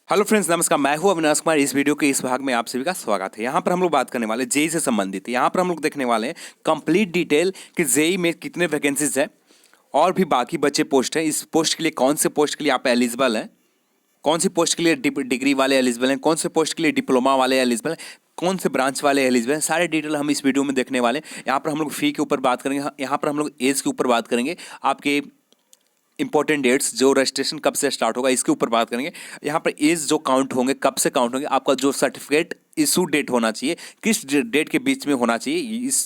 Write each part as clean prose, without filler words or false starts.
Hello friends, नमस्कार। मैं हूं अविनाश कुमार। इस वीडियो के इस भाग में आप सभी का स्वागत है। यहाँ पर हम लोग बात करने वाले जेई से संबंधित। यहाँ पर हम लोग देखने वाले हैं कंप्लीट डिटेल कि जेई में कितने वैकेंसीज है और भी बाकी बचे पोस्ट हैं। इस पोस्ट के लिए कौन से पोस्ट के लिए आप एलिजिबल हैं, कौन सी पोस्ट के लिए डिग्री वाले एलिजिबल हैं, कौन से पोस्ट के लिए डिप्लोमा वाले एलिजिबल हैं, कौन से ब्रांच वाले एलिजिबल हैं, सारे डिटेल हम इस वीडियो में देखने वाले हैं। यहाँ पर हम लोग फी के ऊपर बात करेंगे, यहाँ पर हम लोग एज के ऊपर बात करेंगे, आपके इंपॉर्टेंट डेट्स जो रजिस्ट्रेशन कब से स्टार्ट होगा इसके ऊपर बात करेंगे। यहाँ पर एज जो काउंट होंगे, कब से काउंट होंगे, आपका जो सर्टिफिकेट इशू डेट होना चाहिए, किस डेट के बीच में होना चाहिए, इस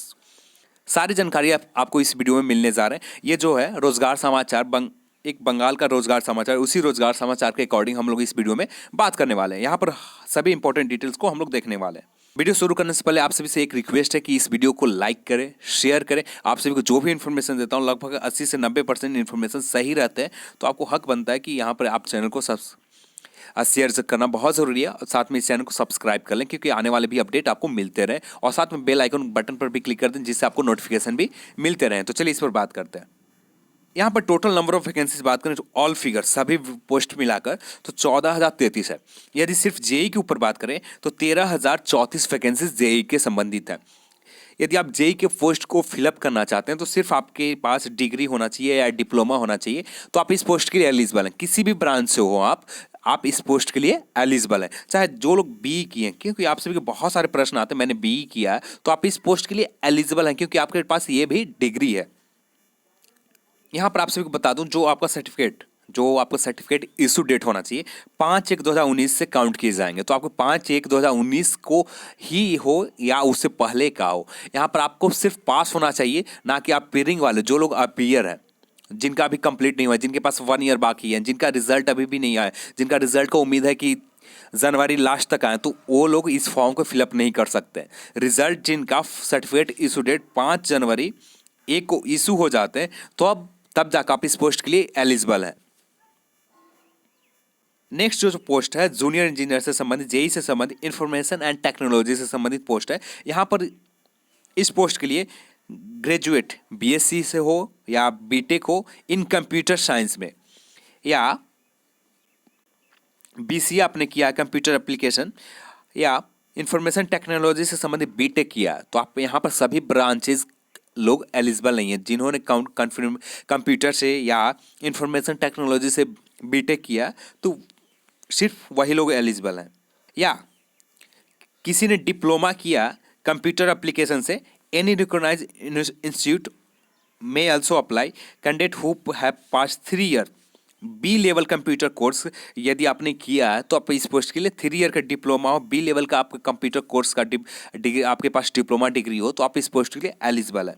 सारी जानकारी आपको इस वीडियो में मिलने जा रहे हैं। ये जो है रोजगार समाचार एक बंगाल का रोजगार समाचार, उसी रोजगार समाचार के अकॉर्डिंग हम लोग इस वीडियो में बात करने वाले हैं। यहाँ पर सभी इंपॉर्टेंट डिटेल्स को हम लोग देखने वाले हैं। वीडियो शुरू करने से पहले आप सभी से एक रिक्वेस्ट है कि इस वीडियो को लाइक करें, शेयर करें। आप सभी को जो भी इन्फॉर्मेशन देता हूँ लगभग 80 से 90% इन्फॉर्मेशन सही रहते हैं, तो आपको हक बनता है कि यहाँ पर आप चैनल को शेयर करना बहुत ज़रूरी है और साथ में इस चैनल को सब्सक्राइब कर लें, क्योंकि आने वाले भी अपडेट आपको मिलते रहें और साथ में बेल आइकन बटन पर भी क्लिक कर दें, जिससे आपको नोटिफिकेशन भी मिलते रहें। तो चलिए इस पर बात करते हैं। यहाँ पर टोटल नंबर ऑफ वैकेंसीज बात करें तो ऑल फिगर सभी पोस्ट मिलाकर तो 14,033 है। यदि सिर्फ जेई के ऊपर बात करें तो 13,034 वैकेंसीज जेई के संबंधित है। यदि आप जेई के पोस्ट को फिलअप करना चाहते हैं तो सिर्फ आपके पास डिग्री होना चाहिए या डिप्लोमा होना चाहिए, तो आप इस पोस्ट के लिए एलिजिबल हैं। किसी भी ब्रांच से हो आप इस पोस्ट के लिए एलिजिबल हैं। चाहे जो लोग बी किए हैं, क्योंकि आप सभी के बहुत सारे प्रश्न आते हैं, मैंने बी किया है तो आप इस पोस्ट के लिए एलिजिबल हैं, क्योंकि आपके पास ये भी डिग्री है। यहाँ पर आप सभी को बता दूं, जो आपका सर्टिफिकेट इशू डेट होना चाहिए 5/1/2019 से काउंट किए जाएंगे। तो आपको 5/1/2019 को ही हो या उससे पहले का हो। यहाँ पर आपको सिर्फ पास होना चाहिए, ना कि आप पेयरिंग वाले, जो लोग अपीयर हैं, जिनका अभी कंप्लीट नहीं हुआ, जिनके पास 1 ईयर बाकी है, जिनका रिजल्ट अभी भी नहीं आया, जिनका रिजल्ट को उम्मीद है कि जनवरी लास्ट तक आए, तो वो लोग इस फॉर्म को फिलअप नहीं कर सकते। रिजल्ट जिनका सर्टिफिकेट इशू डेट 5 जनवरी 1 को इशू हो जाते हैं, तो अब तब जाकर आप इस पोस्ट के लिए एलिजिबल है। नेक्स्ट जो पोस्ट है जूनियर इंजीनियर से संबंधित, जेई से संबंधित, इंफॉर्मेशन एंड टेक्नोलॉजी से संबंधित पोस्ट है। यहाँ पर इस पोस्ट के लिए ग्रेजुएट बीएससी से हो या बीटेक हो इन कंप्यूटर साइंस में, या बीसीए आपने किया कंप्यूटर एप्लीकेशन, या इंफॉर्मेशन टेक्नोलॉजी से संबंधित बीटेक किया, तो आप यहाँ पर सभी ब्रांचेज लोग एलिजिबल नहीं है। जिन्होंने कंप्यूटर से या इंफॉर्मेशन टेक्नोलॉजी से बीटेक किया तो सिर्फ वही लोग एलिजिबल हैं। या किसी ने डिप्लोमा किया कंप्यूटर एप्लीकेशन से, any recognised institute may also apply candidate who have passed 3 year B level computer course. यदि आपने किया है तो आप इस पोस्ट के लिए 3 ईयर का डिप्लोमा हो, बी लेवल का आपका कंप्यूटर कोर्स का डिग्री, आपके पास डिप्लोमा डिग्री हो, तो आप इस पोस्ट के लिए एलिजिबल है।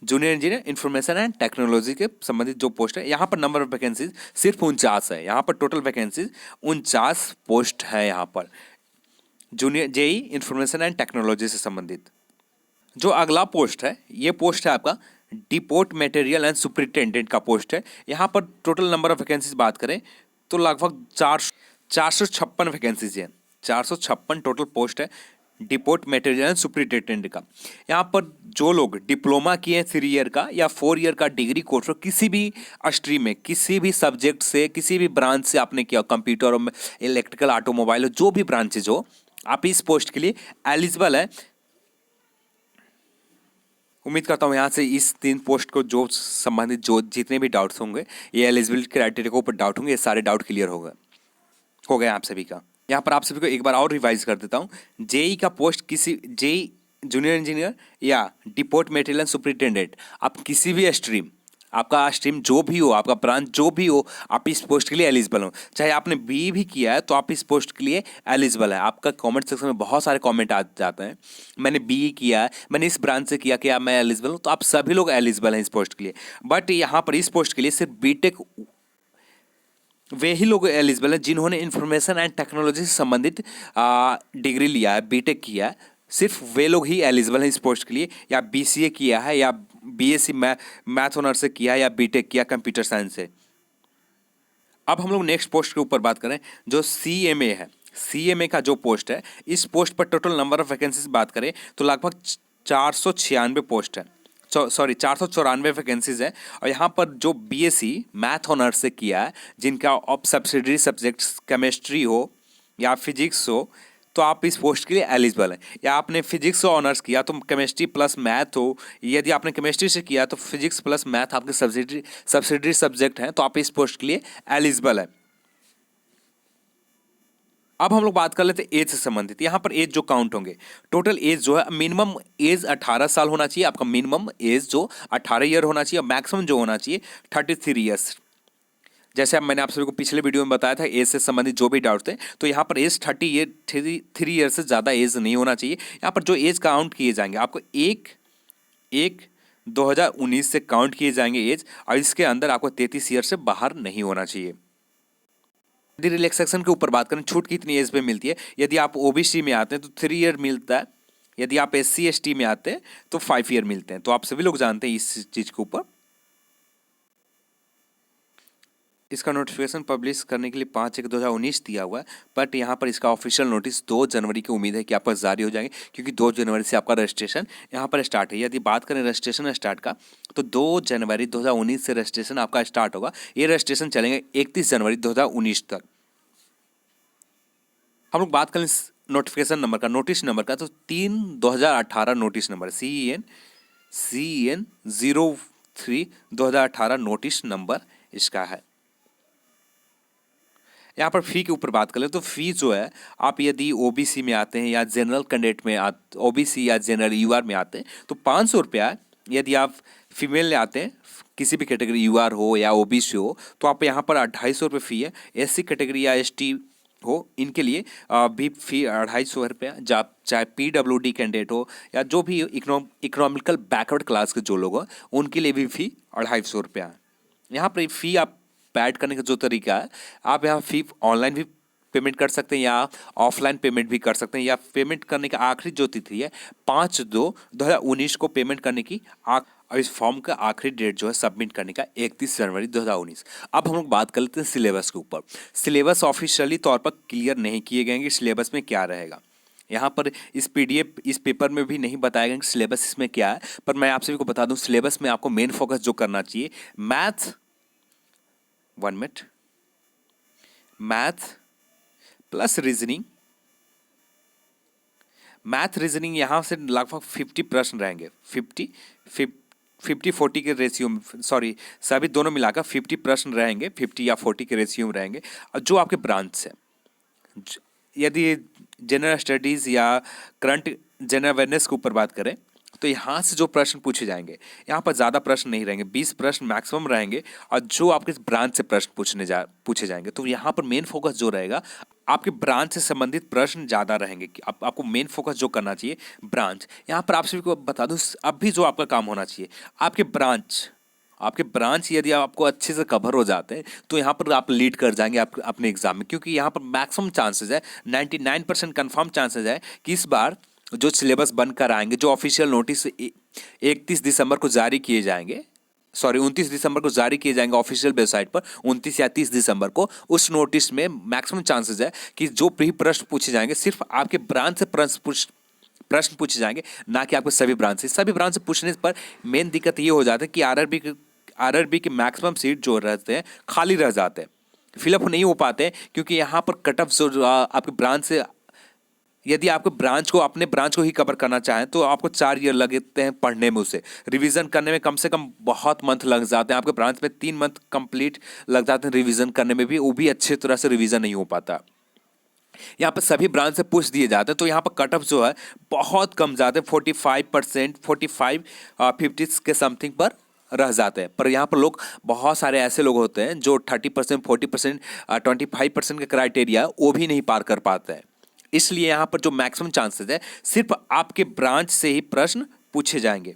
Junior engineer information and technology के संबंधित जो पोस्ट है, यहाँ पर नंबर ऑफ वैकेंसीज सिर्फ 49 है। यहाँ पर टोटल वैकेंसीज 49 पोस्ट है। यहाँ पर junior JE information and technology से संबंधित जो अगला पोस्ट है, ये पोस्ट है आपका डिपोट मटेरियल एंड सुपरिटेंडेंट का पोस्ट है। यहाँ पर टोटल नंबर ऑफ वैकेंसीज बात करें तो लगभग 456 वैकेंसीज है। 456 टोटल पोस्ट है डिपोट मटेरियल एंड सुपरिटेंडेंट का। यहाँ पर जो लोग डिप्लोमा किए हैं 3 ईयर का या 4 ईयर का डिग्री कोर्स हो, किसी भी स्ट्रीम में, किसी भी सब्जेक्ट से, किसी भी ब्रांच से आपने किया, कंप्यूटर और इलेक्ट्रिकल, ऑटोमोबाइल, जो भी ब्रांचेज हो, आप इस पोस्ट के लिए एलिजिबल है। उम्मीद करता हूँ यहाँ से इस 3 पोस्ट को जो संबंधित जो जितने भी डाउट्स होंगे, ये एलिजिबिलिटी क्राइटेरिया के ऊपर डाउट होंगे, ये सारे डाउट क्लियर हो गए आप सभी का। यहाँ पर आप सभी को एक बार और रिवाइज कर देता हूँ। जेई का पोस्ट किसी जेई जूनियर इंजीनियर या डिपोट मटेरियल सुपरिटेंडेंट, आप किसी भी स्ट्रीम, आपका स्ट्रीम जो भी हो, आपका ब्रांच जो भी हो, आप इस पोस्ट के लिए एलिजिबल हो। चाहे आपने बी भी किया है तो आप इस पोस्ट के लिए एलिजिबल है। आपका कमेंट सेक्शन में बहुत सारे कमेंट आ जाते हैं, मैंने बी किया है, मैंने इस ब्रांच से किया, क्या मैं एलिजिबल हूँ? तो आप सभी लोग एलिजिबल हैं इस पोस्ट के लिए। बट यहाँ पर इस पोस्ट के लिए सिर्फ बीटेक वे ही लोग एलिजिबल हैं जिन्होंने इंफॉर्मेशन एंड टेक्नोलॉजी से संबंधित डिग्री लिया है, बीटेक किया है। सिर्फ वे लोग ही एलिजिबल हैं इस पोस्ट के लिए, या बीसीए किया है, या बीएससी मैथ ऑनर्स से किया है, या बीटेक किया कंप्यूटर साइंस से। अब हम लोग नेक्स्ट पोस्ट के ऊपर बात करें जो सीएमए है। सीएमए का जो पोस्ट है, इस पोस्ट पर टोटल नंबर ऑफ वैकेंसीज बात करें तो लगभग 496 पोस्ट है। 494 वैकेंसीज है। और यहाँ पर जो बीएससी मैथ ऑनर्स से किया है, जिनका ऑफ सब्सिडरी सब्जेक्ट्स केमिस्ट्री हो या फिजिक्स हो, तो आप इस पोस्ट के लिए एलिजिबल हैं। या आपने फिजिक्स से ऑनर्स किया तो केमिस्ट्री प्लस मैथ हो, यदि आपने केमिस्ट्री से किया तो फिजिक्स प्लस मैथ आपके सब्सिडरी सब्जेक्ट हैं, तो आप इस पोस्ट के लिए एलिजिबल हैं। अब हम लोग बात कर लेते हैं एज से संबंधित। यहाँ पर एज जो काउंट होंगे, टोटल एज जो है, मिनिमम एज 18 साल होना चाहिए आपका, मिनिमम एज जो 18 ईयर होना चाहिए, और मैक्सिमम जो होना चाहिए 33 ईयर्स। जैसे अब मैंने आप सभी को पिछले वीडियो में बताया था एज से संबंधित जो भी डाउट थे, तो यहाँ पर एज 33 ईयर से ज़्यादा एज नहीं होना चाहिए। यहाँ पर जो एज काउंट किए जाएंगे आपको 1/1/2019 से काउंट किए जाएंगे एज, और इसके अंदर आपको 33 ईयर से बाहर नहीं होना चाहिए। यदि रिलैक्सेशन के ऊपर बात करें, छूट कितनी एज पे मिलती है, यदि आप ओबीसी में आते हैं तो 3 ईयर मिलता है, यदि आप SC ST में आते हैं तो 5 ईयर मिलते हैं। तो आप सभी लोग जानते हैं इस चीज़ के ऊपर। इसका नोटिफिकेशन पब्लिश करने के लिए 5/1/2019 दिया हुआ है, बट यहाँ पर इसका ऑफिशियल नोटिस 2 जनवरी की उम्मीद है कि आपका जारी हो जाएंगे, क्योंकि 2 जनवरी से आपका रजिस्ट्रेशन यहाँ पर स्टार्ट है। यदि बात करें रजिस्ट्रेशन स्टार्ट का, तो 2 जनवरी 2019 से रजिस्ट्रेशन आपका स्टार्ट होगा। ये रजिस्ट्रेशन चलेंगे 31 जनवरी 2019 तक। हम लोग बात करें नोटिफिकेशन नंबर का, नोटिस नंबर का, तो 3/2018 notice number CEN 03/2018 notice number इसका है। यहाँ पर फ़ी के ऊपर बात करें तो फ़ी जो है, आप यदि ओबीसी में आते हैं या जनरल कैंडिडेट में ओबीसी या जनरल UR में आते हैं तो 500 रुपया है। यदि आप फीमेल में आते हैं, किसी भी कैटेगरी UR हो या ओबीसी हो, तो आप यहाँ पर 250 रुपये फ़ी है। SC कैटेगरी या ST हो, इनके लिए भी फ़ी 250 रुपया। चाहे PWD कैंडिडेट हो या जो भी इकोनॉमिकल बैकवर्ड क्लास के जो लोग हो, उनके लिए भी फ़ी 250 रुपया है। यहाँ पर फ़ी आप पैड करने का जो तरीका है, आप यहाँ फ़ी ऑनलाइन भी पेमेंट कर सकते हैं या ऑफलाइन पेमेंट भी कर सकते हैं, या पेमेंट करने का आखिरी जो तिथि है 5/2/2019 को पेमेंट करने की और इस फॉर्म का आखिरी डेट जो है सबमिट करने का 31 जनवरी 2019। अब हम लोग बात कर लेते हैं सिलेबस के ऊपर। सिलेबस ऑफिशियली तौर पर क्लियर नहीं किए गए कि सिलेबस में क्या रहेगा। यहाँ पर इस PDF इस पेपर में भी नहीं बताया गया कि सिलेबस इसमें क्या है, पर मैं आप सभी को बता दूं सिलेबस में आपको मेन फोकस जो करना चाहिए, math 1 minute, math plus reasoning. Math reasoning यहाँ से लगभग 50 प्रश्न रहेंगे, 50-40 के रेशियो में, सॉरी सभी दोनों मिलाकर 50 प्रश्न रहेंगे, 50 या 40 के रेशियो में रहेंगे। और जो आपके ब्रांच है, यदि जनरल स्टडीज़ या करंट जनरल अवेयरनेस के ऊपर बात करें, तो यहाँ से जो प्रश्न पूछे जाएंगे, यहाँ पर ज़्यादा प्रश्न नहीं रहेंगे, 20 प्रश्न मैक्सिमम रहेंगे। और जो आपके ब्रांच से प्रश्न पूछे जाएंगे, तो यहाँ पर मेन फोकस जो रहेगा, आपके ब्रांच से संबंधित प्रश्न ज़्यादा रहेंगे कि आपको मेन फोकस जो करना चाहिए ब्रांच। यहाँ पर आप सभी को बता दूँ, अब भी जो आपका काम होना चाहिए, आपके ब्रांच यदि आपको अच्छे से कवर हो जाते हैं तो यहाँ पर आप लीड कर जाएंगे आप अपने एग्जाम में, क्योंकि यहाँ पर मैक्सिमम चांसेस है, 99% कन्फर्म चांसेस है कि इस बार जो सिलेबस बनकर आएंगे, जो ऑफिशियल नोटिस 31 दिसंबर को जारी किए जाएंगे, 29 दिसंबर को जारी किए जाएंगे ऑफिशियल वेबसाइट पर, 29 या 30 दिसंबर को, उस नोटिस में मैक्सिमम चांसेस है कि जो भी प्रश्न पूछे जाएंगे सिर्फ आपके ब्रांच से प्रश्न पूछे जाएंगे, ना कि आपके सभी ब्रांच से पूछने पर मेन दिक्कत ये हो जाता है कि आरआरबी के मैक्सिमम सीट जो रहते हैं खाली रह जाते हैं, फिलअप नहीं हो पाते हैं, क्योंकि यहाँ पर कट ऑफ जो आपके ब्रांच से, यदि आपके अपने ब्रांच को ही कवर करना चाहें तो आपको 4 ईयर लगते हैं पढ़ने में, उसे रिवीजन करने में कम से कम बहुत मंथ लग जाते हैं। आपके ब्रांच में 3 मंथ कंप्लीट लग जाते हैं रिवीजन करने में भी, वो भी अच्छे तरह से रिवीजन नहीं हो पाता। यहाँ पर सभी ब्रांच से पूछ दिए जाते हैं, तो यहाँ पर कट ऑफ जो है बहुत कम जाते हैं, 45%, 45-50 के समथिंग पर रह जाते हैं। पर यहाँ पर लोग, बहुत सारे ऐसे लोग होते हैं जो 30%, 40%, 25% के क्राइटेरिया वो भी नहीं पार कर पाते हैं। इसलिए यहाँ पर जो मैक्सिमम चांसेस है, सिर्फ आपके ब्रांच से ही प्रश्न पूछे जाएंगे,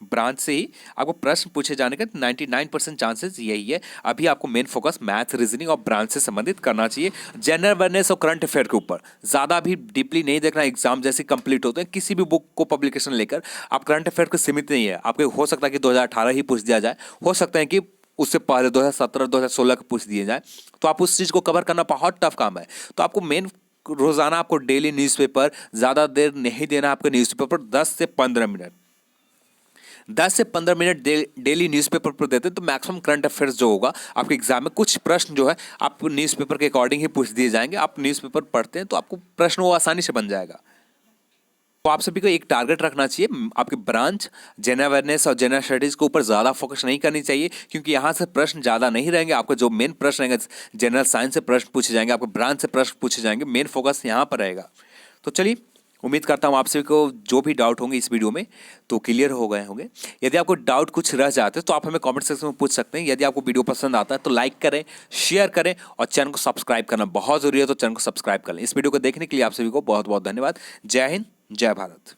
ब्रांच से ही आपको प्रश्न पूछे जाने का 99% चांसेस यही है। अभी आपको मेन फोकस मैथ, रीजनिंग और ब्रांच से संबंधित करना चाहिए। जनरल अवेयरनेस और करंट अफेयर के ऊपर ज़्यादा भी डीपली नहीं देखना। एग्जाम जैसे कंप्लीट होते हैं, किसी भी बुक को पब्लिकेशन लेकर आप करंट अफेयर को सीमित नहीं है। आपके हो सकता है कि 2018 ही पूछ दिया जाए, हो सकता है कि उससे पहले 2017, 2016 के पूछ दिए जाए, तो आप उस चीज़ को कवर करना बहुत टफ काम है। तो आपको मेन रोज़ाना आपको डेली न्यूज़पेपर, ज़्यादा देर नहीं देना आपके न्यूज़पेपर, 10 से 15 मिनट 10 से 15 मिनट डेली न्यूज़पेपर पर देते हैं तो मैक्सिमम करंट अफेयर्स जो होगा आपके एग्जाम में, कुछ प्रश्न जो है आपको न्यूज़पेपर के अकॉर्डिंग ही पूछ दिए जाएंगे। आप न्यूज़पेपर पढ़ते हैं तो आपको प्रश्न वो आसानी से बन जाएगा। तो आप सभी को एक टारगेट रखना चाहिए, आपके ब्रांच जनरल अवेयरनेस और जनरल स्टडीज के ऊपर ज़्यादा फोकस नहीं करनी चाहिए, क्योंकि यहाँ से प्रश्न ज़्यादा नहीं रहेंगे। आपका जो मेन प्रश्न रहेंगे जनरल साइंस से प्रश्न पूछे जाएंगे, आपके ब्रांच से प्रश्न पूछे जाएंगे, मेन फोकस यहाँ पर रहेगा। तो चलिए, उम्मीद करता हूँ आप सभी को जो भी डाउट होंगे इस वीडियो में तो क्लियर हो गए होंगे। यदि आपको डाउट कुछ रह जाते हैं तो आप हमें कमेंट सेक्शन में पूछ सकते हैं। यदि आपको वीडियो पसंद आता है तो लाइक करें, शेयर करें और चैनल को सब्सक्राइब करना बहुत जरूरी है, तो चैनल को सब्सक्राइब कर लें। इस वीडियो को देखने के लिए आप सभी को बहुत बहुत धन्यवाद। जय हिंद, जय भारत।